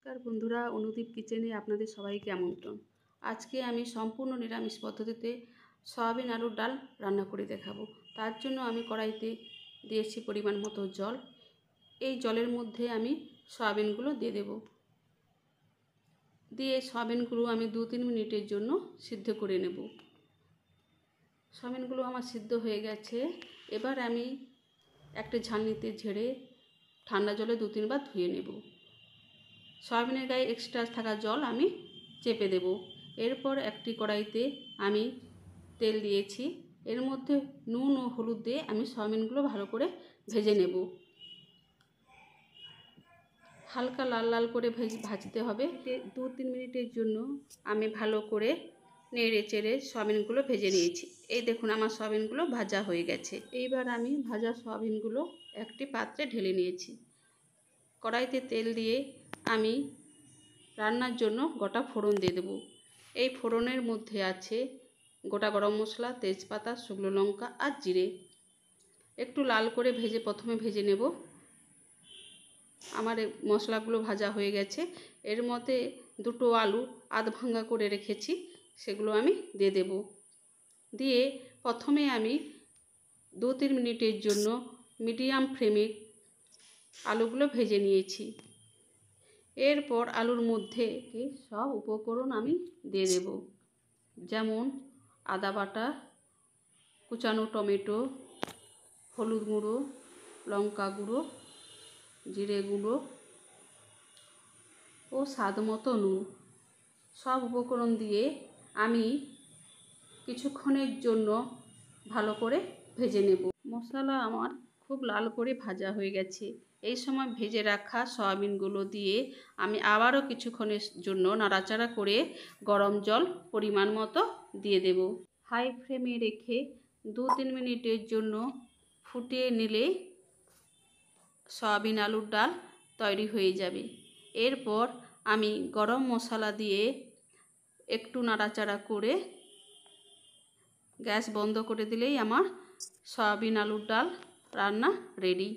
নমস্কার বন্ধুরা, অনুদীপ কিচেনে আপনাদের সবাইকে আমন্ত্রণ। আজকে আমি সম্পূর্ণ নিরামিষ পদ্ধতিতে সয়াবিন আলুর ডাল রান্না করে দেখাবো। তার জন্য আমি কড়াইতে দিয়েছি পরিমাণ মতো জল। এই জলের মধ্যে আমি সয়াবিনগুলো দিয়ে দেব। দিয়ে সয়াবিনগুলো আমি 2-3 মিনিটের জন্য সিদ্ধ করে নেব। সয়াবিনগুলো আমার সিদ্ধ হয়ে গেছে। এবার আমি একটা ঝালনিতে ঝেড়ে ঠান্ডা জলে 2-3 বার ধুয়ে নেব। সয়াবিনের গায়ে এক্সট্রা থাকা জল আমি চেপে দেব। এরপর একটি কড়াইতে আমি তেল দিয়েছি। এর মধ্যে নুন ও হলুদ দিয়ে আমি সয়াবিনগুলো ভালো করে ভেজে নেব। হালকা লাল লাল করে ভাজতে হবে। 2-3 মিনিটের জন্য আমি ভালো করে নেড়ে চেড়ে সয়াবিনগুলো ভেজে নিয়েছি। এই দেখুন আমার সয়াবিনগুলো ভাজা হয়ে গেছে। এইবার আমি ভাজা সয়াবিনগুলো একটি পাত্রে ঢেলে নিয়েছি। কড়াইতে তেল দিয়ে আমি রান্নার জন্য গোটা ফোড়ন দিয়ে দেবো। এই ফোড়নের মধ্যে আছে গোটা গরম মশলা, তেজপাতা, শুকনো লঙ্কা আর জিরে। একটু লাল করে প্রথমে ভেজে নেব। আমার মশলাগুলো ভাজা হয়ে গেছে। এর মধ্যে 2টো আলু আধ ভাঙা করে রেখেছি, সেগুলো আমি দিয়ে দেব। দিয়ে প্রথমে আমি 2-3 মিনিটের জন্য মিডিয়াম ফ্লেমে আলুগুলো ভেজে নিয়েছি। এরপর আলুর মধ্যে সব উপকরণ আমি দিয়ে দেব, যেমন আদা বাটা, কুচানো টমেটো, হলুদ গুঁড়ো, লঙ্কা গুঁড়ো, জিরে গুঁড়ো ও স্বাদ মতো নুন। সব উপকরণ দিয়ে আমি কিছুক্ষণের জন্য ভালো করে ভেজে নেব। মশলা আমার খুব লাল করে ভাজা হয়ে গেছে। এই সময় ভেজে রাখা সয়াবিনগুলো দিয়ে আমি আবারও কিছুক্ষণের জন্য নাড়াচাড়া করে গরম জল পরিমাণ মতো দিয়ে দেব। হাই ফ্লেমে রেখে 2-3 মিনিটের জন্য ফুটিয়ে নিলে সয়াবিন আলুর ডাল তৈরি হয়ে যাবে। এরপর আমি গরম মশলা দিয়ে একটু নাড়াচাড়া করে গ্যাস বন্ধ করে দিলেই আমার সয়াবিন আলুর ডাল রান্না রেডি।